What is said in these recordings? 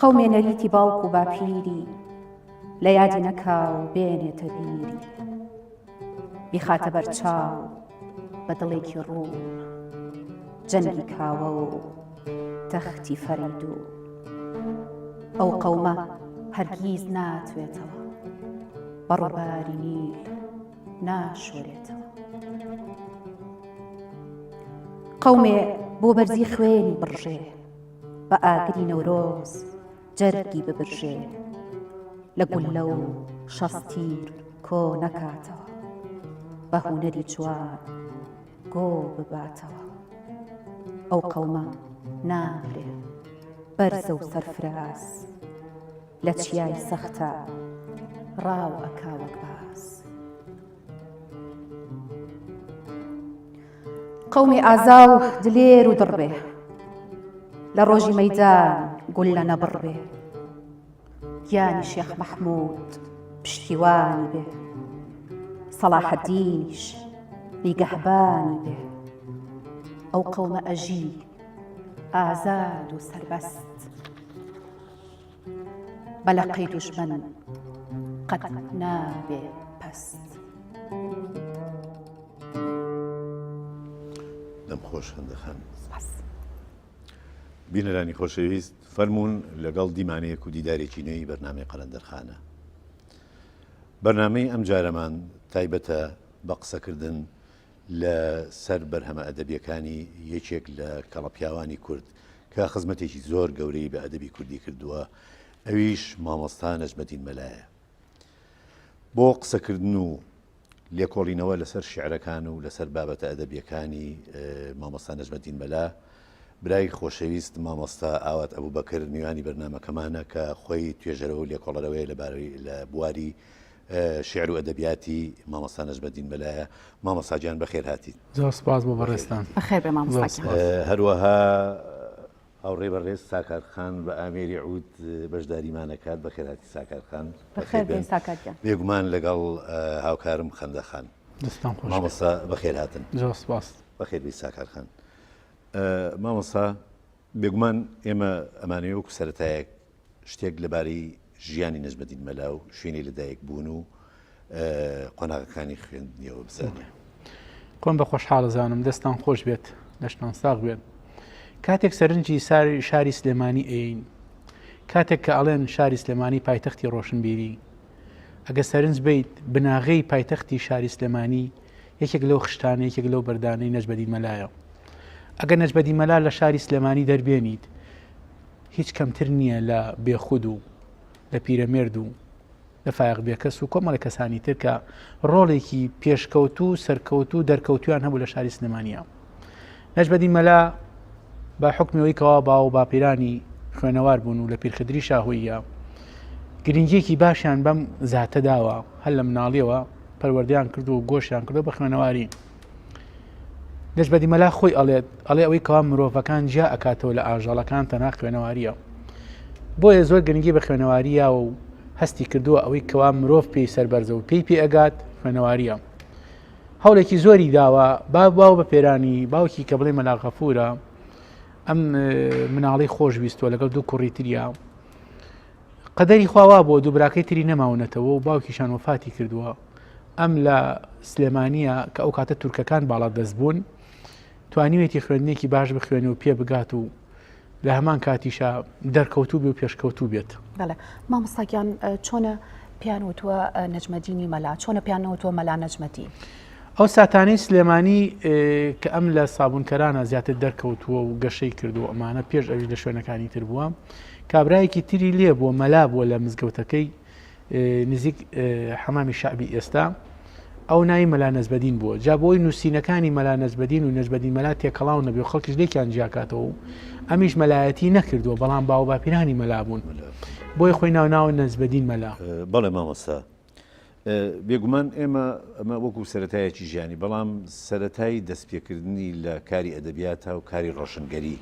قەومێ نەریتی باوک و باپیری لە یادی نەکاو بێنێتە بیری بیخاتە بەرچاو بە دڵێکی ڕوو جەنگی کاوە و تەختی فەرید و ئەو قەومە هەرگیز ناتوێتەوە بەڕووباری نیل ناشۆرێتەوە. قەومێ بۆ بەرزی خوێنی بڕژێ بە ئاگری نەورۆز جەرگی ببرژێ لە گولە و شەستیر کۆ نەکاتەوە بە هونەری جوان گۆ بباتەوە. ئەو قەومە نامرێ بەرزە و سەرفراز لە چیای سەختە ڕاو ئەکا وەک باز. قەومی ئازا و دلێر و دڕبێ لە ڕۆژی مەیدان گول لە نەبڕبێ گیانی شێخ مەحموود پشتیوانی بێ سەلاحەددینیش نیگەهبانی بێ. ئەو قەومە ئەژی ئازاد و سەربەست بەلەقەی دوژمن قەت نابێ پەست. دەمخۆش هەندەخان بینەرانی خۆشەویست فەرمونون لەگەڵ دیمانەیەک و دیدارێکی نوێی بەرنامەی قەلەندەرخانە. بەرنامەی ئەم جارەمان تایبەتە بە قسەکردن لە سەر بەرهەمە ئەدەبیەکانی یەکێک لە کەڵەپیاوانی کورد کە خزمەتێکی زۆر گەورەی بە ئەدەبی کوردی کردووە، ئەویش مامۆستا نەجمەدین مەلایە. بۆ قسەکردن و لێکۆڵینەوە لەسەر شیعرەکان و لەسەر بابەتە ئەدەبیەکانی مامۆستا نەجمەدین مەلا برای خۆشەویست مامۆستا ئاوات ئەبوبەکر میوانی بەرنامەکەمانە کە خۆی توێژەرەوە و لێکۆڵەرەوەی لە بواری شعر و ئەدەبیاتی مامۆستا نەجمەدین مەلایە. مامۆستا گیان بەخێر هاتیت. زۆر سپاس بۆ بەڕێستان. بەخێر بێ مامۆستا. هەروەها هاوڕێ بەڕێز ساکارخان بە ئامێری عود بەشداریمانەکات. بەخێر هاتی ساکارخان. بەخێر بێن ساکارگیان. بێگومان لەگەڵ هاوکارم خەندەخان. دەستان خۆش. مامۆستا بەخێر هاتن. زۆر سپاس. بەخێر بێ ساکارخان. مامۆستا بێگومان ئێمە ئەمانەیە وەکو سەرەتایەک شتێک لەبارەی ژیانی نەجمەدین مەلا و شوێنی لەدایک بوون و قۆناغەکانی خوێندنیەوە بزانێ. خۆم بە خۆشحاڵەزانم دەستان خۆش بێت دەشتان ساغ بێت. کاتێک سەرنجی شاری سلێمانی ئەین، کاتێک کە ئەڵێن شاری سلێمانی پایتەختی ڕۆشنبیری، ئەگە سەرنج بیت بناغەی پایتەختی شاری سلێمانی یەکێک لەو خشتانە یەکێک لەو بەردانەی نەجمەدین مەلایە. ئەگەر نەجمەدین مەلا لە شاری سلێمانی دەربێنیت هیچ کەمتر نییە لە بێخود و لە پیرەمێرد و لە فایق بێکەس و کۆمەڵە کەسانی تر کە ڕۆڵێکی پێشکەوت و سەرکەوت و دەرکەوتویان هەبوو لە شاری سلێمانیە. نەجمەدین مەلا بە حکمەوەی کەوا باو و باپیرانی خوێنەوار بوون و لە پیرخدری شاهوویە گرنگیەکی باشیان بەم زاتە داوە، هەر لە مناڵیەوە پەروەردەیان کرد و گۆشیان کردو بە خوێنەواری. نەجمەدین مەلا خۆی ئەڵێ ئەوەی کەوا مرۆڤەکان جیا ئەکاتەوە لە ئاژەڵەکان تەنها خوێنەواریە. بۆیە زۆر گرنگی بە خوێنەواریە و هەستی کردووە ئەوەی کەوا مرۆڤ پێی سەربەرزە و پێی ئەگات خوێنەواریە. هەوڵێکی زۆری داوە باو بە پێرانی باوکی کە بڵێ مەلا غەفوورە ئەم مناڵی خۆشویستوە لەگەڵ دوو کوڕی تریە. قەدەری خواوا بۆ دوو براکەی تری نەماونەتەوە و باوکیشان وفاتی کردووە. ئەم لە سلێمانیە کە ئەو کاتە تورکەکان باڵا دەست بوون توانیوێتی خوێندنێکی باش بخوێنێ و پێ بگات و لە هەمان کاتیشە دەرکەوتوو بێ و پێشکەوتوو بێت. بەڵێ مامۆستاگیان چۆنە پیانوتووە نەجمەدینی مەلا، چۆنە پیانەوتووە مەلا نەجمەدین؟ ئەو ساتانەی سلێمانی کە ئەم لە سابوونکەرانە زیاتر دەرکەوتووە و گەشەی کردو ئەمانە پێش ئەوی لە شوێنەکانی تر بووە کابرایەکی تری لێ بووە مەلا بووە لە مزگەوتەکەی نزیک حەمامی شعبی ئێستا ئەو ناوی مەلا نەجمەدین بووە. جا بۆی نووسینەکانی مەلا نەجمەدین و نەجمەدین مەلا تێکەڵاو نەبێ و خەڵکیش لێکیان جیاکاتەوە و ئەمیش مەلایەتی نەکردووە بەڵام باو باپیرانی مەلا بوون بۆی خۆی ناوناوە نەجمەدین مەلا. بەڵێ مامۆستا بێگومان ئەمە وەکو سەرەتایەکی ژیانی بەڵام سەرەتایی دەستپێکردنی لە کاری ئەدەبیاتە و کاری ڕۆشنگەری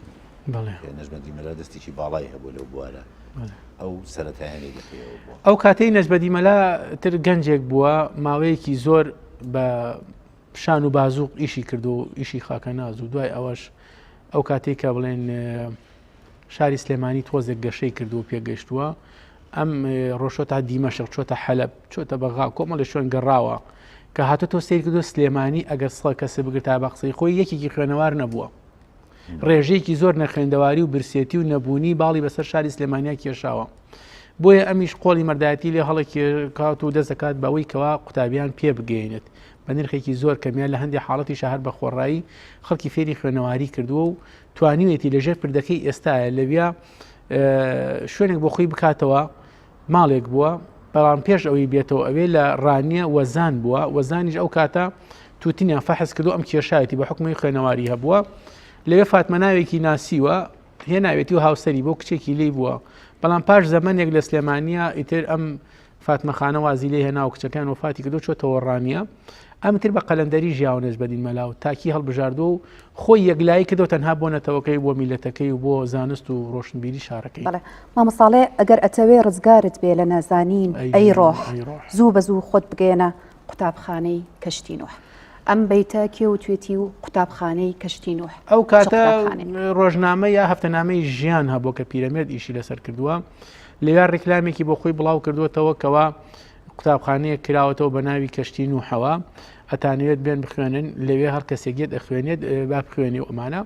نەجمەدین مەلا دەستێکی باڵای هەبوو لەو بوارە ئەو سەرەتایانی دەکەوە بووە. ئەو کاتەی نەجمەدین مەلا تر گەنجێک بووە ماوەیەکی زۆر بە شان و بازوق ئیشی کردو و ئیشی خاکە ناز و دوای ئەوەش ئەو کاتێک کە بڵێن شاری سلێمانی تۆزێک گەشەی کردو و پێگەشتووە ئەم ڕۆژۆتە دیمەشق چۆتە حەلەب چۆتە بەغا کۆمە لە شوێن گەڕاوە کە هاتۆ سیر کردو سلێمانی ئەگەر سڵ کەسە بگرتا بە قسەی خۆی یەکێکی خوێنەوار نەبووە ڕێژەیەکی زۆر نەخێندەواری و برسێتی و نەبوونی باڵی بەسەر شاری سلێمانیا کێشاوە بۆیە ئەمیش قۆڵی مەردایەتی لێ هەڵێکی کات و دەست دەکات بەوەی کەوا قوتابیان پێ بگەێنێت بە نرخێکی زۆر کەمیان لە هەندێک حاڵەتی شەهر بە خۆڕایی خەڵکی فێری خوێنەواری کردووە و توانیوێتی لەژێر پردەکەی ئێستاە لەویا شوێنێک بۆ خۆی بکاتەوە ماڵێک بووە بەڵام پێش ئەوەی بێتەوە ئەوێ لە ڕانیە وەزان بووە وەزانیش ئەو کاتە تووتنیان فەحس کردو ئەم کێشایەتی بە حکومی خوێنەواری هەبووە لەوێ فاتمە ناوێکی ناسیوە هێناوێتی و هاوسەری بۆ کچێکی لی بووە بەڵام پاش زەمانێک لە سلێمانیا ئیتر ئەم فاتمەخانە وازی لێ هێنا و کچەکان وفاتی کردو چۆتەوە ڕانیە ئەمتر بە قەلەندەری ژیاونێژ بەدین مەلا و تاکی هەڵبژاردو و خۆی یەکلایی کردو تەنها بۆ نەتەوەکەی بۆ میلەتەکەی و بۆ زانست و ڕۆشنبیری شارەکەی مامەساڵێ ئەگەر ئەتەوێ ڕزگارت بێ لە نازانین ئەی ڕۆح زوو بە زوو خۆت بگەێنە قوتابخانەی کەشتی نوح ئەم بەیتە کێ و توێتی و قوتابخانەی کەشتی نوح ئەو کاتە ڕۆژنامە یا هەفتەنامەی ژیان هەبوو کە پیرەمێرد ئیشی لەسەر کردووە لەوێ ڕێکلامێکی بۆ خۆی بڵاو کردوێتەوە کەوا قوتابخانەیە کراوەتەوە بە ناوی کەشتی نوحەوە ئەتانوێت بێن بخوێنن لەوێ هەر کەسێکێت ئەخوێنێت با بخوێنی و ئەمانە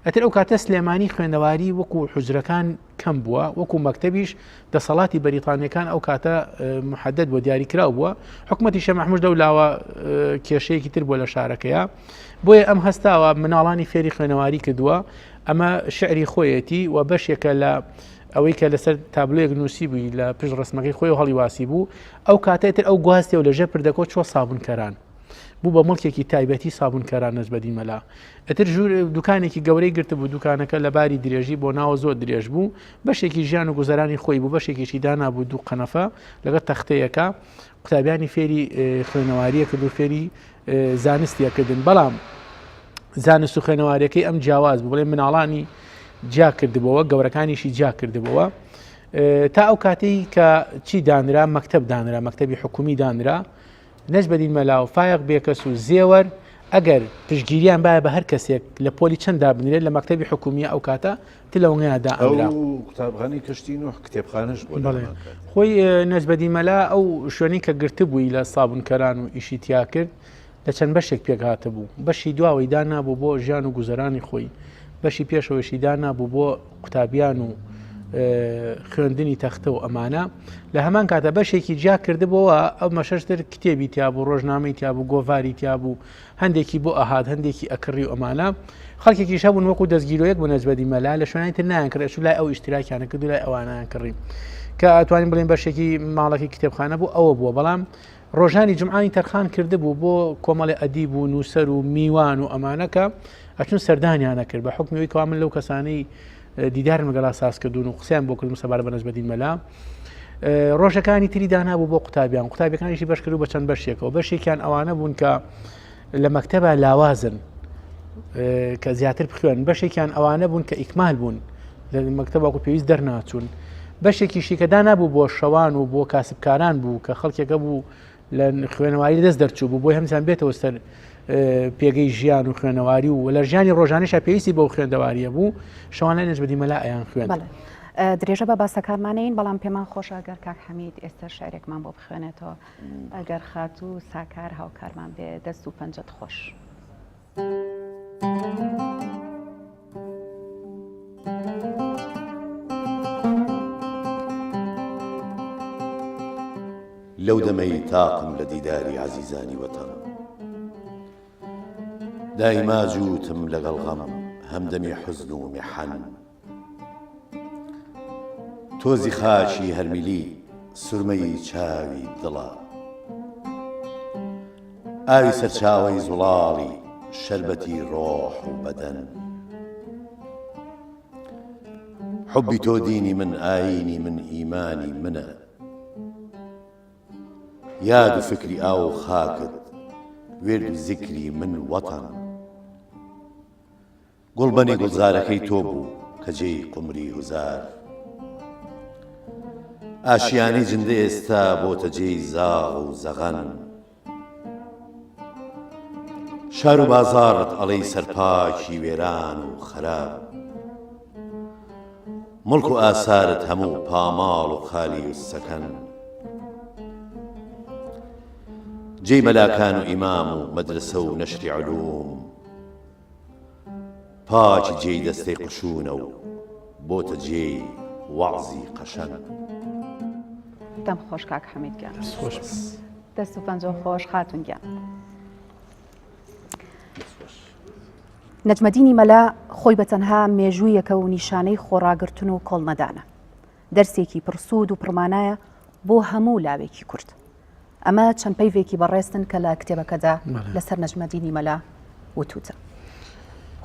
ئەتر ئەو کاتە سلێمانی خوێندەواری وەکو حوجرەکان کەم بووە وەکو مەکتەبیش دەسەڵاتی بەریتانیەکان ئەو کاتە محەدەد بۆ دیاریکراو بووە حکومەتی شێخ مەحموود دەولاوە کێشەیەکی تر بۆ لە شارەکەیە بۆیە ئەم هەستاوە مناڵانی فێری خوێنەواری کردووە ئەمە شعری خۆیەتی و بەشێکە لە ئەوەی کە لەسەر تابلۆیەک نووسی بووی لە پشت ڕسمەکەی خۆی و هەڵیواسی بوو ئەو کاتێتر ئەو گواستێ و لەژێر پردەکۆ چوە سابونکەران بوو بە مڵکێکی تایبەتی سابونکەران نەزبەدی مەلا ئەتر دوکانێکی گەورەی گرتە بوو دوکانەکە لە باری درێژی بۆ ناوە زۆر درێژ بوو بەشێکی ژیان و گوزەرانی خۆی بوو بەشێکیشی دانابوو دوو قەنەفە لەگەڵ تەختەیەکە قوتابیانی فێری خوێنەواریە کرد و فێری زانستیەکردن بەڵام زانست و خوێنەواریەکەی ئەم جیاواز بوو بڵێ مناڵانی جا کردبەوە گەورەکانیشی جا کردبەوە تا ئەو کاتەی کە چی دانرا مەکتەب دانرا مەکتەبی حکومی دانرا نەجبەدین مەلا و فایق بێکەس و زێوەر ئەگەر پشتگیریان باە بە هەر کەسێک لە پۆلی چەند دابنرێت لە مەکتەبی حکومیە ئەو کاتە تلەوەیادا ئەمرا قوتابخانەی کەشتی نوح کتێبخانەش خۆی نەجبەدی مەلا ئەو شوێنی کە گرتبووی لە سابونکەران و ئیشی تیا کرد لە چەند بەشێک پێکهاتە بوو بەشی دواوەی دانابوو بۆ ژیان و گوزەرانی خۆی بەشی پێشەوەشی دانابوو بۆ قوتابیان و خوێندنی تەختە و ئەمانە لە هەمان کاتە بەشێکی جیا کردبەوە ئەو مەشەشتر کتێبی تیابوو ڕۆژنامەی تیابوو گۆڤاری تیابوو هەندێکی بۆ ئەهات هەندێکی ئەکڕی و ئەمانە خەڵکێکی شەبوون وەکو دەستگیرۆیەک بۆ نەجبەدی مەلا لە شوێنانی تر نایان کرد ئەچوو لای ئەو ئیشتراکیانە کرد و لای ئەوانیان کڕی کە ئەتوانین بڵێن بەشێکی ماڵەکەی کتێبخانە بوو ئەوە بووە بەڵام ڕۆژانی جمعانی تەرخان کردبوو بۆ کۆمەڵی ئەدیب و نووسەر و میوان و ئەمانەکە ئەچون سەردانیانە کرد بە حکمیەوەی کەوا من لەو کەسانەی دیدارم لەگەڵا سازکردون و قسەیان بۆ کردم سەبارە بە نەجبەدین مەلا ڕۆژەکانی تری دانابوو بۆ قوتابیان قوتابیەکانیشی بەش کرد و بە چەند بەشێکەوە بەشێکیان ئەوانە بوون کە لە مەکتەبە لاوازن کە زیاتر بخوێن بەشێکیان ئەوانە بوون کە ئیکمال بوون لە مەکتەباکو پێویست دەرناچوون بەشێکیشی کە دانابوو بۆ شەوان و بۆ کاسبکاران بوو کە خەڵکێکە بوو لە خوێنەواری دەست دەرچوو بوو بۆی هەمزان بێتەوە سەر پێگەی ژیان و خوێنەواری و لە ژیانی ڕۆژانیشە پێویستی بەو خوێندەواریە بوو شەوانە نەجبەدی مەلا ئەیان خوێن درێژە بە باسەکارمانەین بەڵام پێمان خۆش ئەگەر کاک حەمید ئێستا شعرێکمان بۆ بخوێنێتەوە ئەگەر خات و ساکار هاوکارمان بێ دەست و پەنجەت خۆش لەو دەمەی تاقم لە دیداری عەزیزانی وەتەن دایما جووتم لەگەڵ غەم هەمدەمی حوزن و میحەن تۆزی خاشی هەرمیلی سورمەی چاوی دڵە ئاوی سەرچاوەی زوڵاڵی شەربەتی ڕۆح و بەدەن حوبی تۆ دینی من ئاینی من ئیمانی منە یاد و فکری ئاو خاکت وێرد و زیکری من وەتەن گوڵبەنی گوڵزارەکەی تۆ بوو کە جێی قومری هوزار ئاشیانی جندە ئێستا بۆتە جێی زاغ و زەغەن شار و بازارت ئەڵەی سەرپاکی وێران و خەراب مڵک و ئاسارت هەموو پاماڵ و خالی و سەکەن جێی مەلاکان و ئیمام و مەدرسە و نەشری علوم پاچی جێی دەستەی قشونە و بۆتە جێی وەعزی قەشەن. دەم خۆش کاک حەمیدگیان، خۆش دەست و پەنجە خۆش خاتونگیان. نەجمەدینی مەلا خۆی بەتەنها مێژوویەکە و نیشانەی خۆڕاگرتن و کۆڵنەدانە، دەرسێکی پرسوود و پڕمانایە بۆ هەموو لاوێکی کورد. ئەمە چەند پەیوێکی بەڕێستن کە لە کتێبەکەدا لەسەر نەجمەدینی مەلا وتوتە.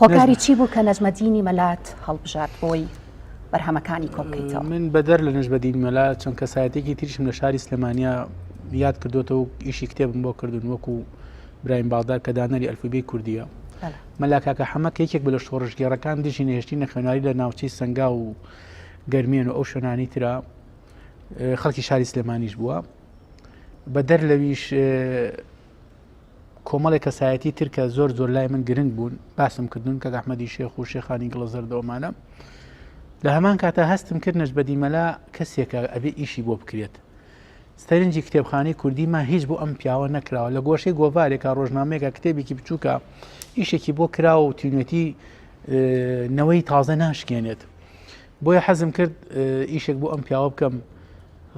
هۆکاری چی بوو کە نەجمەدینی مەلات هەڵبژات بۆی بەرهەمەکانی کۆبکەیتەوە؟ من بەدەر لە نەجمەدینی مەلا چەند کەسایەتێکی تریشم لە شاری سلێمانیا یاد کردوتەوە و ئیشی کتێبم بۆ کردوون وەکو برایم باڵدار کە دانەری ئەلفوبێی کوردیە. مەلا کاکە حەمەد یەکێک بە لە شۆڕژگێڕەکان دژی نێشتینە خوێنەواری لە ناوچەی سەنگا و گەرمێن و ئەو شوێنانی ترا خەڵکی شاری سلێمانیش بووە. بەدەر لەویش کۆمەڵی کەسایەتی تر کە زۆر زۆر لای من گرنگ بوون باسم کردوون کە ئەحمەدی شێخ و شێخانی گڵەزەردەوەمانە. لە هەمان کاتە هەستم کرد نەجمەدین مەلا کەسێکە ئەبێ ئیشی بۆ بکرێت. ستەرنجی کتێبخانەی کوردیمە هیچ بۆ ئەم پیاوە نەکراوە. لە گۆشەی گۆڤارێکە ڕۆژنامەیەکە کتێبێکی بچووکە ئیشێکی بۆ کراوە و تینوێتی نەوەی تازە ناشکێنێت. بۆیە حەزم کرد ئیشێک بۆ ئەم پیاوە بکەم.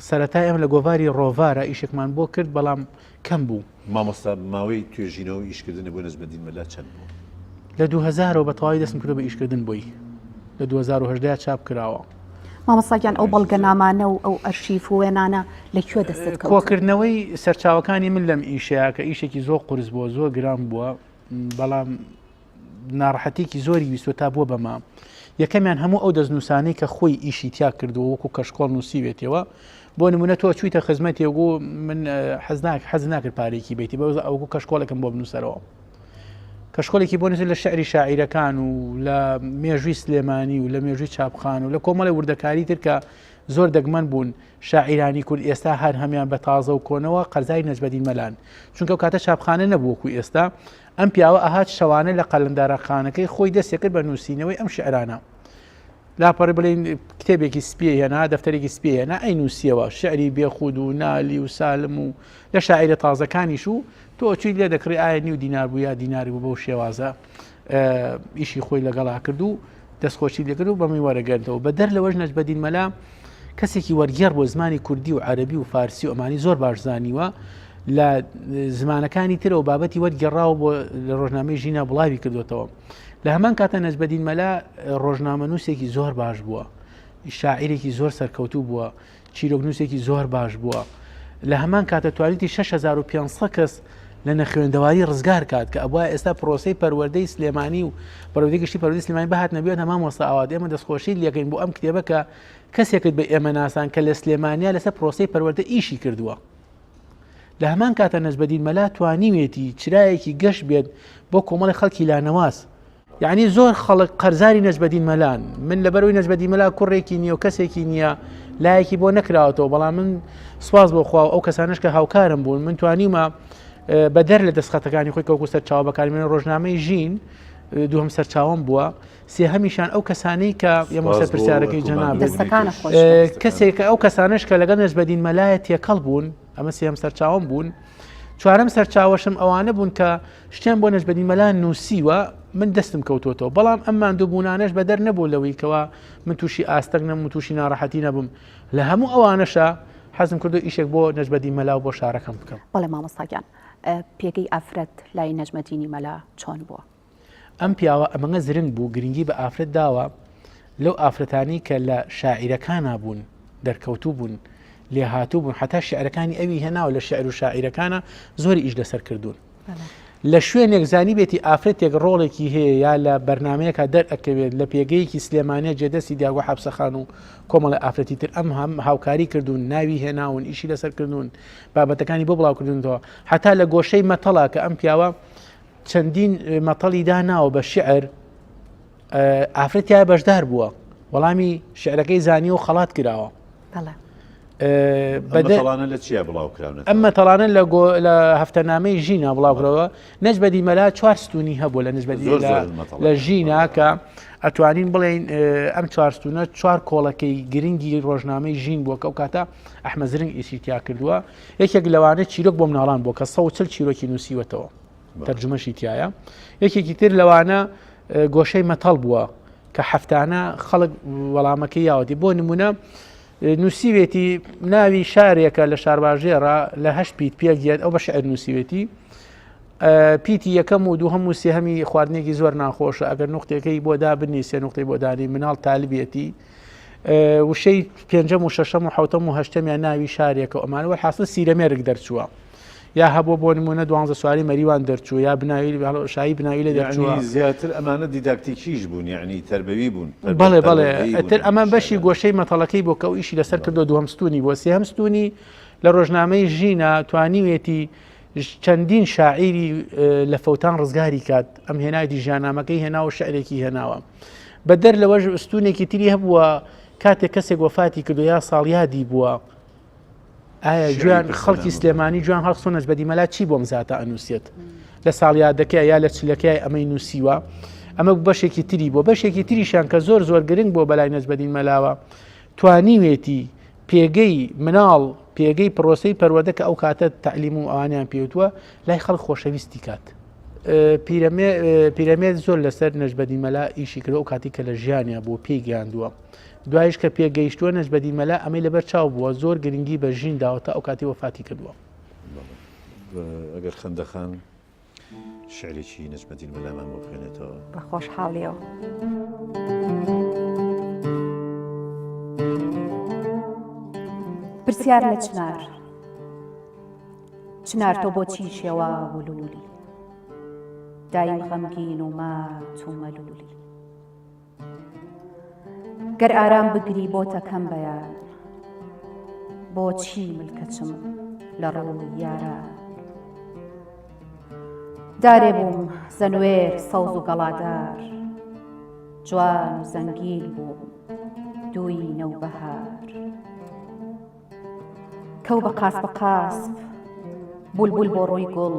سەرەتا ئێمە لە گۆڤاری ڕۆڤارە ئیشێکمان بۆ کرد بەڵام کەم بوو. مامۆستا ماوەی توێژینەوە ئیشکردن بۆ نەجمەدین مەلا چەند بوو؟ لە 2000 بە تەواوی دەستم کردو بە ئیشکردن بۆی. لە 2010 چاپ کراوە. مامۆستاگیان ئەو بەڵگەنامانە و ئەو ئەرشیف و وێنانە لەکوێ دەستت کەوت؟ کۆکردنەوەی سەرچاوەکانی من لەم ئیشەیە کە ئیشێکی زۆر قورس بووە زۆر گران بووە بەڵام ناڕەحەتێکی زۆری ویستوە تا بووە بەما. یەکەمیان هەموو ئەو دەستنووسانەی کە خۆی ئیشی تیا کردووە وەکو کەشکۆڵ نووسیوێتەوە بۆ نمونە تۆ چوویتە خزمەتی وەگو من حەز ناکرد پارێکی بیتی بە ئەوگو کەشکۆڵێکم بۆ بنووسەرەوە. کەشکۆڵێکی بۆ نووسێت لە شعری شاعیرەکان و لە مێژووی سلێمانی و لە مێژووی چاپخان و لە کۆمەڵی وردەکاری تر کە زۆر دەگمەن بوون شاعیرانی کورد ئێستا هەر هەمیان بە تازە و کۆنەوە قەرزای نەجمەدین مەلان چونکە ئەو کاتە چاپخانە نەبووەکو ئێستا. ئەم پیاوە ئاهات شەوانە لە قەلەندارەخانەکەی خۆی دەستێ کرد بە نووسینەوەی ئەم شعرانە. لاپەڕی بڵێن کتێبێکی سپێ هێنا دەفتەرێکی سپێ هێنا ئەی نووسیەوە شعری بێخود و نالی و سالم و لە شاعیرە تازەکانیش و تۆ چوی لێ دەکڕی ئایا نیو دینار بوو یا دیناری بوو بەو شێوازە ئیشی خۆی لەگەڵا کرد و دەستخۆشی لێکرد و بەمی وەرەگەردەوە. بەدەر لەوەش نەجمەدین مەلا کەسێکی وەرگێڕ بۆ زمانی کوردی و عەرەبی و فارسی و ئەمانی زۆر باش زانیوە لە زمانەکانی ترەوە بابەتی وەرگێڕاوە بۆ لە ڕۆژنامەی ژینە بڵاوی کردوێتەوە. لە هەمان کاتە نەجمەدین مەلا ڕۆژنامە نووسێکی زۆر باش بووە، شاعیرێکی زۆر سەرکەوتوو بووە، چیرۆکنووسێکی زۆر باش بووە. لە هەمان کاتە توانیتی 6500 کەس لە نەخوێندەواری ڕزگار کات کە ئەوە ئێستا پرۆسەی پەروەردەی سلێمانی و پەروەردەی گشتی پەروەردەی سلێمانی بەهات نەبێت هەمان وەستا ئاوات ئێمە دەستخۆشی لەکەین بۆ ئەم کتێبە کە کەسێکت بە ئێمە ناسان کە لە سلێمانیا لەسەر پرۆسەی پەروەردە ئیشی کردووە. لە هەمان کاتە نەجمەدین مەلا توانیوێتی چرایەکی گەشت بێت بۆ کۆمەڵی خەڵکی لانەواز. یعنی زۆر خەڵک قەرزاری نەجمەدین مەلان. من لەبەرەوەی نەجمەدین مەلا کوڕێکی نییە و کەسێکی نییە لایەکی بۆ نەکراوەتەوە بەڵام من سواز بۆ خوا ئەو کەسانش کە هاوکارم بوون من توانیمە بەدەر لە دەستخەتەکانی خۆی کەوکو سەرچاوە بەکاری من ڕۆژنامەی ژین دووهم سەرچاوم بووە سێهەمیشان ئەو کەسانەی کە ئێمە سەرپرسیارەکەی جەناب کەسێک ئەو کەسانش کە لەگەڵ نەجمەدین مەلایە تێکەڵ بوون ئەمە سێهم سەرچاوم بوون. چوارەم سەرچاوەشم ئەوانە بوون کە شتیان بۆ نەجمەدین مەلا نووسیوە من دەستم کەوتۆتەوە بەڵام ئەممان دوو بوونانەش بەدەر نەبوو لەوەی کەوە من تووشی ئاستەک نەبووم و تووشی ناڕەحەتی نەبووم. لە هەموو ئەوانەشە حەزم کردو ئیشێک بۆ نەجمەدین مەلا و بۆ شارەکەم بکەم. بەڵێ مامۆستاگیان پێگەی ئافرەت لای نەجمەدینی مەلا چۆن بووە؟ ئەم پیاوە ئەمەngە زرنگ بوو گرنگی بە ئافرەت داوە لەو ئافرەتانی کە لە شاعیرەکانە بوون دەرکەوتوو بوون لێ هاتوو بوون حتا شعرەکانی ئەوی هێناوە لە شعر و شاعیرەکانە زۆری ئیش لەسەر کردوون. لە شوێنێک زانی بێتی ئافرەتێک ڕۆڵێکی هەیە یا لە بەرنمەیەکە دەرئەکەوێت لە پێگەیەکی سلێمانە جێدەستی دیاگۆ حەبسەخان و کۆمەڵە ئافرەتی تر ئەم هەم هاوکاری کردوون ناوی هێناون ئیشی لەسەر کردوون بابەتەکانی بۆ بڵاوکردنەوە حتا لە گۆشەی مەتەڵا کە ئەم پیاوە چەندین مەتەڵی داناوە بە شعر ئافرەتیایە بەشدار بووە وەڵامی شعرەکەی زانی و خەڵات کراوە. بەدەڵانە لە چیە بڵاو کراونێت ئەمە تەڵانە لە هەفتەنامەی ژینە بڵاوکرەوە نەجبەدی مەلا 4 ستونی هەبوو لە نسبەتی لە ژینە کە ئەتوانین بڵێن ئەم 4 ستونە 4 کۆڵەکەی گرنگی ڕۆژنامەی ژین بووە کە ئەو کاتە ئەحمەد زرنگ ئیسیتیا کردووە یەکێک لەوانە چیرۆک بۆ مناڵان بووە کە 140 چیرۆکی نووسیوەتەوە تەرجمەشی تایە یەکێکی تر لەوانە گۆشەی مەتەڵ بووە کە هەفتانە خەڵک وەڵامەکەی یاوەتی بۆ نمونە نووسیوێتی ناوی شارێکە لە شارباژێڕە لە 8 پیت پێگێت ئەو بە شعر نووسیوێتی پیتی یەکەم و دووهەم و سێهەمی خواردنێکی زۆر ناخۆشە ئەگەر نقطەکەی بۆ دابنی سێ نقطەی بۆ دانی مناڵ تاالبێتی وشەی پێنجەم و شەشەم و حوتەم و هەشتەمیان ناوی شارێکە ئەمانەوە حاصل سیرەمێرگ دەرچووە یا هەبوو بۆ نمونە 12 سواری مەریوان دەرچوو یا بناوی شایی بناوی لە دەرچووە زیاتر ئەمانە دیداکتیکیش بوون یعنی تربەوی بوون بەڵێ بەڵێ ئەتر ئەمان بەشی گۆشەی مەتەڵەکەی بۆ کە ئەو ئیشی لەسەر کردو دووەم ستونی بۆ سێهەم ستونی لە ڕۆژنامەی ژینە توانیوێتی چەندین شاعیری لە فەوتان ڕزگاری کات ئەم هێنایەتی ژیاننامەکەی هێناوە شعرێکی هێناوە بە دەر لەوەش ستونێکی تری هەبووە کاتێک کەسێک وەفاتی کردو یا ساڵیادی بووە ئایا جوان خەڵکی سلێمانی جوان هەڵخسۆ نەجبەدی مەلا چی بۆم زاتە ئەنووسێت لە ساڵیادەکەی یا لە چلەکەی ئەمەی نووسیوە ئەمە بەشێکی تری بۆ بەشێکی تریشان کە زۆر زۆر گرنگ بۆ بەلای نەجبەدین مەلاوە توانیوێتی پێگەی مناڵ پێگەی پرۆسەی پەروەدە کە ئەو کاتە تعلیم و ئەوانیان پێوتووە لای خەڵک خۆشەویستی کات پیرەمێد زۆر لەسەر نەجبەدی مەلا ئیشی کرد ئەو کاتی کە لە ژیانیا بۆ پێی گەیاندووە دوایش کە پێگەیشتووە نەجبەدی مەلا ئەمەی لەبەر چاو بووە زۆر گرنگی بە ژین داوەتە ئەو کاتی وەفاتی کردووە ئەگەر خەندەخان شعرێکی نەجبەدین مەلامان بۆ بخوێنێتەوە بە خۆشحاڵیەوە پرسیار لە چنار تۆ بۆچی شێوا وولولی دایم غەمگین و مات و مەلولی گەر ئارام بگری بۆتەکەم بەیان بۆچی ملکەچم لە ڕەوی یاران دارێ بووم زەنوێر سەوز و گەڵادار جوان و زەنگین بووم دووی نەوبەهار کەو بە قاسپ بولبول بۆ ڕووی گوڵ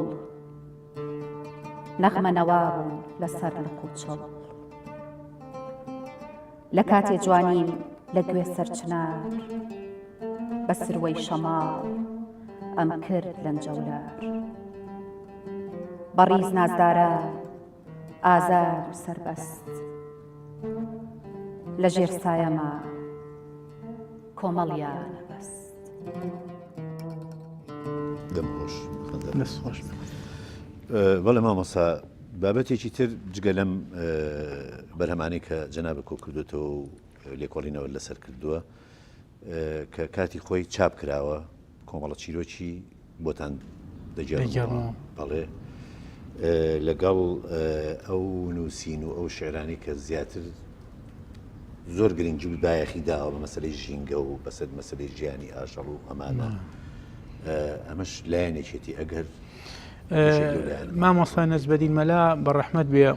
نەغمە نەوا بوون لەسەر لق و چڵ لە کاتێ جوانیم لە گوێ سەرچنار بە سروەی شەماڵ ئەم کرد لەنجەولار بەڕیز نازداران ئازار و سەربەست لە ژێر سایەما کۆمەڵیان بەست دەستخۆش بەڵێ مامۆستا بابەتێکی تر جگە لەم بەرهەمانەی کە جەنابە کۆ کردوێتەوە و لێکۆڵینەوە لەسەر کردووە کە کاتی خۆی چاپ کراوە کۆمەڵە چیرۆکی بۆتان دەجێڕەوە بەڵێ لەگەڵ ئەو نووسین و ئەو شعرانی کە زیاتر زۆر گرنگی و دایەخی داوە بە مەسەلەی ژینگە و بەسەر مەسەلەی ژیانی ئاشەڵ و ئەمانە ئەمەش لایەنێکێتی ئەگەر مامۆستا نەجبەدین مەلا بەڕەحمەت بێ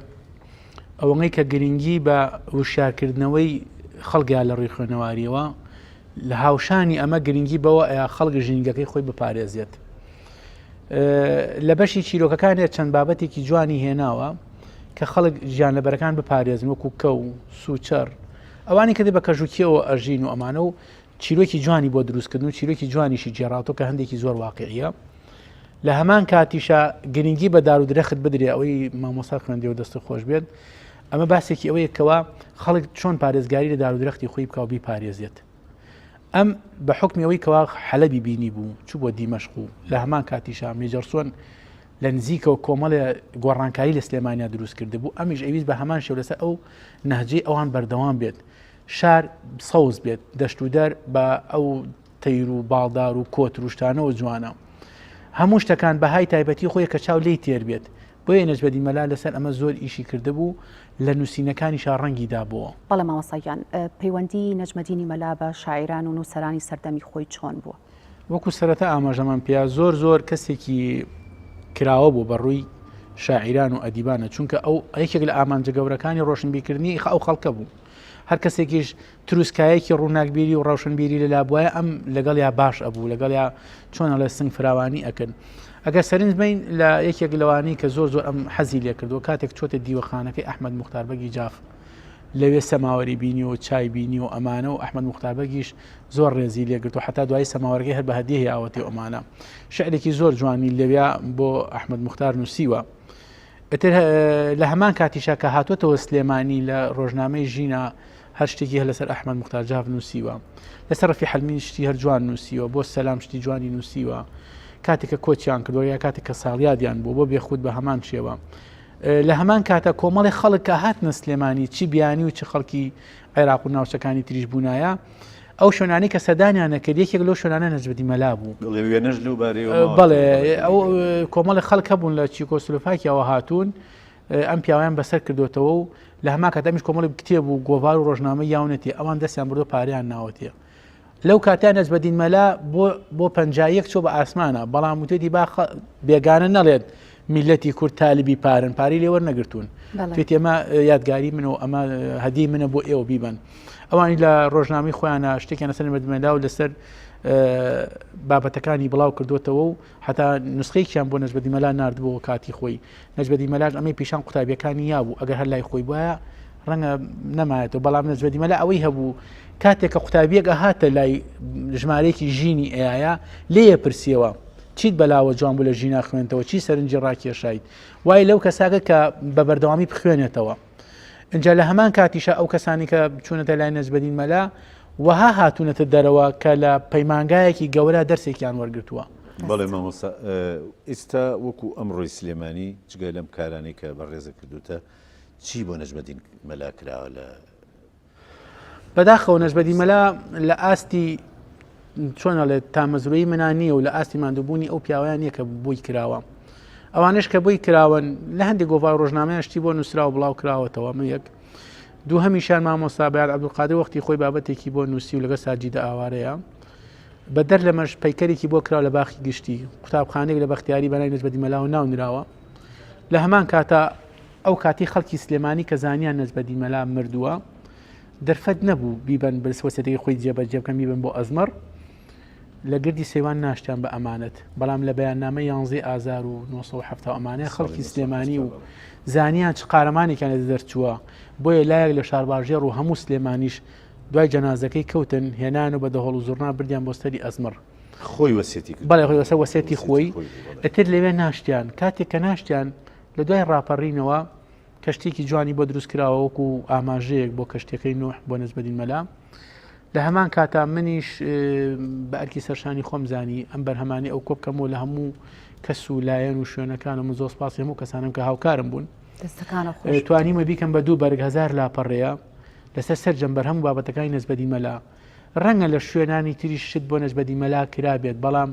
ئەوەی کە گرنگی بە وشارکردنەوەی خەڵگیان لە ڕووی خوێنەواریەوە لە هاوشانی ئەمە گرنگی بەوە ئەیا خەڵک ژینگەکەی خۆی بپارێزێت لە بەشی چیرۆکەکانێت چەند بابەتێکی جوانی هێناوە کە خەڵک ژیانلەبەرەکان بپارێزن وەکو کە و سوچەر ئەوانی کە دێ بە کەژوکیەوە ئەژین و ئەمانە و چیرۆکی جوانی بۆ دروستکردن و چیرۆکی جوانیشی جێڕاتۆ کە هەندێکی زۆر واقعیە لە هەمان کاتیشە گرنگی بە دار و درەخت بدرێ ئەوەی مامۆستا خوێندێ و دەستی خۆش بێت ئەمە باسێکی ئەوەیەکەوە خەڵک چۆن پارێزگاری لە دار و درەختی خۆی بکاو بیپارێزێت ئەم بە حکمی ئەوەی کەوا حەلەبی بینی بوو چوو بۆ دیمەشق و لە هەمان کاتیشە مێجەرسۆن لە نزیکە و کۆمەڵە گۆڕانکاری لە سلێمانیا دروست کرده بوو ئەمیش ئەویست بە هەمان شێو لەسەر ئەو نەهجەی ئەوان بەردەوام بێت شار سەوز بێت دەشت و دەر بە ئەو تەیر و باڵدار و کۆت روشتانەوە جوانە هەموو شتەکان بەهای تایبەتی خۆی کە چاو لی تێر بێت بۆیە نەجبەدین مەلا لەسەر ئەمە زۆر ئیشی کرده بوو لە نووسینەکانیشا ڕەنگی دابووە بەڵێ مامۆستایان پەیوەندی نەجمەدینی مەلا بە شاعیران و نووسەرانی سەردەمی خۆی چۆن بووە وەکو سەرەتا ئاماژەمان پێیا زۆر کەسێکی کراوە بوو بەڕووی شاعیران و ئەدیبانە چونکە ئەو یەکێک لە ئامانجە گەورەکانی ڕۆشنبیرکردنی ئەو خەڵکە بوو هەر کەسێکیش تروسکایەکی ڕووناکبیری و ڕەوشنبیری لەلا بواە ئەم لەگەڵ یا باش ئەبوو لەگەڵ یا چۆنە لە سنگ فراوانی ئەکەن. ئەگەر سەرنج بین لە یەکێک لەوانی کە زۆر زۆر ئەم حەزی لێ کردو کاتێک چۆتە دیوەخانەکەی ئەحمەد موختاربەگی جاف لەوێ سەماوەری بینی و چای بینی و ئەمانە و ئەحمەد موختاربەگیش زۆر ڕێزی لێگرت و حتا دوای سەماوەرەکەی هەر بە هەدیە ئاوەتی ئەمانە شعرێکی زۆر جوانی لەوێ بۆ ئەحمەد موختار نووسیوە. ئەتر لە هەمان کاتیشا کە هاتوۆتەوە سلێمانی لە ڕۆژنامەی ژینە هەر شتێکی هە لەسەر ئەحمەد موختار جاف نووسیوە، لەسەر ڕەفی حەلمی شتی هەر جوان نووسیوە، بۆ سەلام شتی جوانی نووسیوە، کاتێککە کۆچیان کردوە یا کاتێک کە ساڵیادیان بوو بۆ بێخود بە هەمان شێوە. لە هەمان کاتە کۆمەڵی خەڵک کە هاتنە سلێمانی چی بیانی و چی خەڵکی عێراق و ناوچەکانی تریش بوونایە ئەو شوێنانی کە سەدانیانە کرد یەکێک لەو شوێنانە نەجبەتی مەلا بوو. بەڵێ ئەو کۆمەڵی خەڵک هەبوون لە چیکۆسلۆڤاکیاوە هاتوون ئەم پیاویان بەسەر کردوتەوە و لە هەما کات ئەمیش کۆمەڵی کتێب و گۆڤار و ڕۆژنامە یاونەتی ئەوان دەستیان بردو پاریان ناوەتێ. لەو کاتیان نەجبەدین مەلا بۆ پەنجایەک چۆ بە ئاسمانە بەڵام وتێتی با بێگانە نەڵێت میلەتی کورد تالیبی پارن پاری لێوە نەگرتوون توێت ئێمە یادگاری من و ئەمە هەدی منە بۆ ئێوە بیبن. ئەوانی لە ڕۆژنامی خۆیانە شتێکیان لەسەر نەجبەدیمەلا و لەسەر بابەتەکانی بڵاو کردوتەوە و حتا نسخەیەکیان بۆ نەجبەدیمەلا ناردبووە کاتی خۆی. نەجبەدیمەلاش ئەمەی پیشان قوتابیەکانی یابوو ئەگەر هەر لای خۆی بواە ڕەنگە نەمایێتەوە بەڵام نەجبەدیمەلا ئەوەی هەبوو کاتێک کە قوتابیەک ئەهاتە لای ژمارەیەکی ژینی ئێایە لێیە پرسیەوە چیت بەلاوە جوان بوو لە ژینا خوێنتەوە چی سەرنجی ڕاکێشایت وای لەو کەساکە کە بە بەردەوامی بخوێنێتەوە. اینجا لە هەمان کاتیشە ئەو کەسانی کە چوونەتە لای نەجبەدیمەلا وەها هاتوونەتە دەرەوە کە لە پەیمانگایەکی گەورە دەرسێکیان وەرگرتووە. بەڵێ مامۆستا ئێستا وەکو ئەمڕۆی سلێمانی جگە لەم کارانی کە بەڕێزە کردوتە چی بۆ نەجبەدیمەلا کراوە لە بەداخەوە نەجبەدیمەلا لە ئاستی چۆنەڵێت تامەزروی منانیە و لە ئاستی ماندووبوونی ئەو پیاویان نیە کە بۆی کراوە. ئەوانش کە بۆی کراون لە هەندێک گۆڤار ڕۆژنامەیان شتی بۆ نووسرا و بڵاو کراوەتەوە من یەک دوو هەمیشان مامۆستا بەیاد عەبدولقادر وەختی خۆی بابەتێکی بۆ نووسی و لەگە ساجیدە ئاوارەیە بەدەر لەمەش پەیکەرێکی بۆ کراوە لە باخی گشتی قوتابخانەیەک لە بەختیاری بەنای نەجبەدیمەلا و ناونراوە. لە هەمان کاتە ئەو کاتی خەڵکی سلێمانی کە زانیان نەجبەدیمەلا مردووە دەرفەت نەبوو بیبن بەسوەسەتەکەی خۆی جێبەجێ بکەن بیبن بۆ ئەزمەر لە گردی سێوان ناشتیان بە ئەمانەت بەڵام لە بەیاننامە 11 ئازار و 1970 ئەمانەیە خەڵکی سلێمانی و زانیان چ قارەمانێکیان لە دەرچووە بۆیە لایەک لە شارباژێر و هەموو سلێمانیش دوای جەنازەکەی کەوتن هێنان و بە دەهۆڵ و زوڕنا بردیان بۆ سەری ئەزمەر خۆی وەسێتی بەڵێ خۆی وەسە وەسێتی خۆی ئەتر لەوێ ناشتیان کاتێک کە ناشتیان لە دوای ڕاپەڕینەوە کەشتێکی جوانی بۆ دروست کراوە وەکو ئاماژەیەک بۆ کەشتەکەی نوح بۆ نەجبەدیمەلا. لە هەمان کاتا منیش بە ئەرکی سەرشانی خۆم زانی ئەم بەرهەمانی ئەو کۆبکەمەوە لە هەموو کەس و لایەن و شوێنەکان و زۆر سپاسی هەموو کەسانم کە هاوکارم بوون توانیمە بیکەم بە 2 بەرگ 1000 لاپەڕەیە لەسەر سەرجەم بەرهەموو بابەتەکانی نەجبەدیمەلا ڕەنگە لە شوێنانی تریش شت بۆ نەجبەدیمەلا کرابێت بەڵام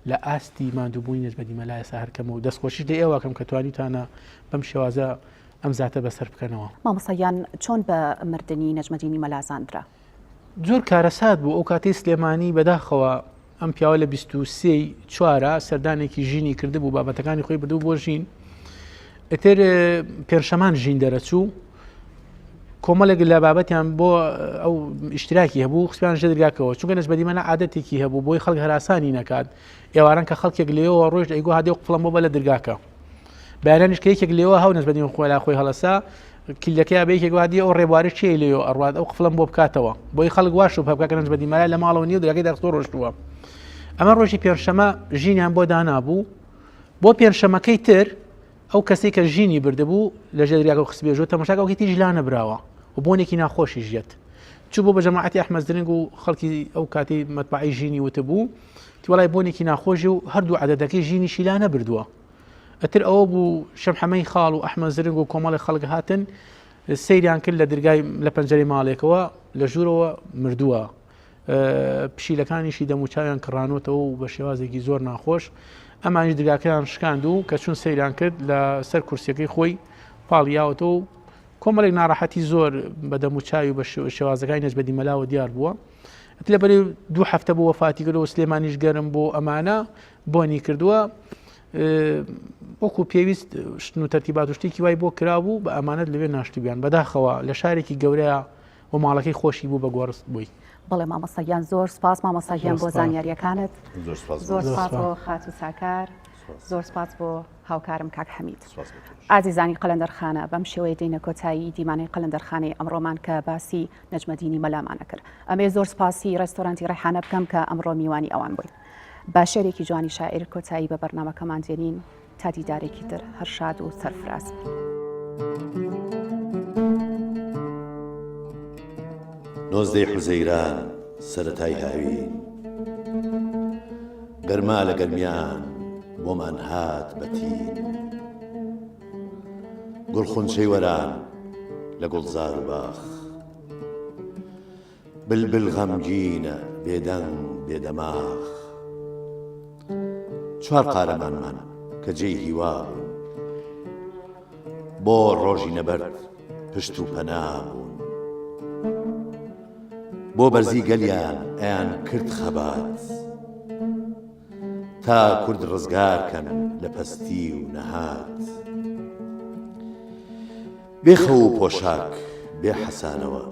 لە ئاستی ماندووبوونی نەجبەدیمەلا ئێستا هەرکەمە و دەستخۆشی لە ئێوەکەم کە توانیتانە بەم شێوازە ئەم زاتە بەسەر بکەنەوە. مامۆستایان چۆن بە مردنی نەجمەدیمەلا زاندرا؟ زۆر کارەسات بوو ئەو کاتی سلێمانی بەداخەوە ئەم پیاوە لە 23 چوارە سەردانێکی ژینی کرده بوو بابەتەکانی خۆی بردوو بۆ ژین ئەتر پێنجشەمان ژین دەرەچوو کۆمەڵێک لە بابەتیان بۆ ئەو ئیشتراکی هەبوو خسپیان ژە دەرگاکەوە چونکە نەجبەدیمەلا عادەتێکی هەبوو بۆی خەڵک هەراسانی نەکات ئێواران کە خەڵکێک لێەوە ڕۆژ ئەیگو هادێ قفڵم بۆ بە لە دەرگاکە بەیانانیش کە یەکێک لێەوە هەو نەجبەدیمە خۆی خۆی هەڵەسا کیلەکەی بە یەکێک وادی ئەو ڕێبواری چێ لێەوە ئەڕوات ئەو قفڵم بۆ بکاتەوە بۆی خەڵک واش و بکە نەجبەدیمەلا لە ماڵەوە نیە و دەرگاکەی دەخستۆ ڕۆشتووە. ئەمە ڕۆژی پێنجشەمە ژینیان بۆ دانابوو بۆ پێنجشەمەکەی تر ئەو کەسێک کە ژینی بردەبوو لە ژێدرگاکە خسبێژۆ تەماشاکەی تیژ لا نەبراوە و بۆنێکی ناخۆشی ژێت چوو بۆ بە جەماعەتی ئەحمەد زرنگ و خەڵکی ئەو کاتی مەتبعی ژینی وتبوو وڵای بۆنێکی ناخۆشی و هەردوو عەدەدەکەی ژینیشی لا نەبردووە. ئەتر ئەوە بوو شەمحەمەی خاڵ و ئەحمەد زرنگ و کۆمەڵی خەڵک هاتن سەیریان کرد لە دەرگای لە پەنجەرەی ماڵێکەوە لە ژوورەوە مردووە پشیلەکانیشی دەموچاویان کڕانوتەوە و بە شێوازێکی زۆر ناخۆش ئەمانیش دەرگاکەیان شکاند و کە چون سەیریان کرد لە سەر کورسیەکەی خۆی پاڵیاوەتەوە و کۆمەڵێک ناڕەحەتی زۆر بە دەموچاوی و بە شێوازەکانی نەجبەدیمەلاوە دیار بووە. لەبەرێ 2 هەفتە بۆ وەفاتی کردەوە سلێمانیش گەرم بۆ ئەمانە بۆنی کردووە وەکو پێویست شتن و تەرتیبات و شتێکی وای بۆ کرابوو بە ئەمانەت لەوێ ناشتیبیان بەداخەوە لە شارێکی گەورەیە و ماڵەکەی خۆشی بوو بە گۆڕست بووی. بەڵێ مامۆستاگیان زۆر سپاس مامۆستاگیان بۆ زانیاریەکانت زۆر سپاس بۆ خات و ساکار زۆر سپاس بۆ هاوکارم کاک حەمید. ئازیزانی قەلەندەرخانە بەم شێوەیە دێنە کۆتایی دیمانەی قەلەندەرخانەی ئەمڕۆمان کە باسی نەجمەدینی مەلامانە کرد. ئەمێ زۆر سپاسی ڕێستۆرانتی ڕێحانە بکەم کە ئەمڕۆ میوانی ئەوان بووین. با شێرێکی جوانی شاعیر کۆتایی بە بەرنامەکەمان دێنین تا دیدارێکی تر هەر شاد و سەرفراز. نۆزدەی حوزەیران سەرەتای هاوین گەرما لە گەرمیان بۆمان هات بەتین گوڵخونچەی وەران لە گوڵزار و باخ بلبل غەمگینە بێدەنگ بێدەماخ چوار قارەمانمان کە جێی هیوا بوون بۆ ڕۆژی نەبەرد پشت و پەنا بوون بۆ بەرزی گەلیان ئەیان کرد خەبات تا کورد ڕزگارکەن لە پەستی و نەهات بێخە و پۆشاک بێ حەسانەوە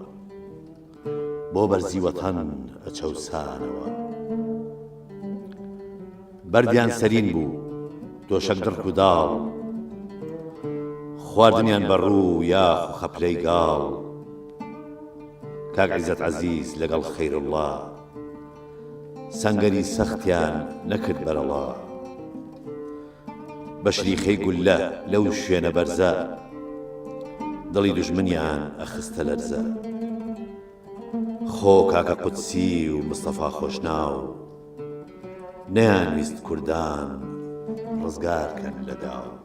بۆ بەرزی وەتەن ئەچەوسانەوە بەردیان سەرین بوو دۆشەک دڕک و داڵ خواردنیان بەڕوو یاخ و خەپلەی گاڵ کاک عیزەت عەزیز لەگەڵ خەیرڵڵا سەنگەری سەختیان نەکرد بەرەڵا بە شریخەی گولە لەو شوێنە بەرزە دڵی دوژمنیان ئەخستە لەرزە خۆ کاکە قودسی و مستەفا خۆشناو نەیانویست کوردان ڕزگارکەن لە داو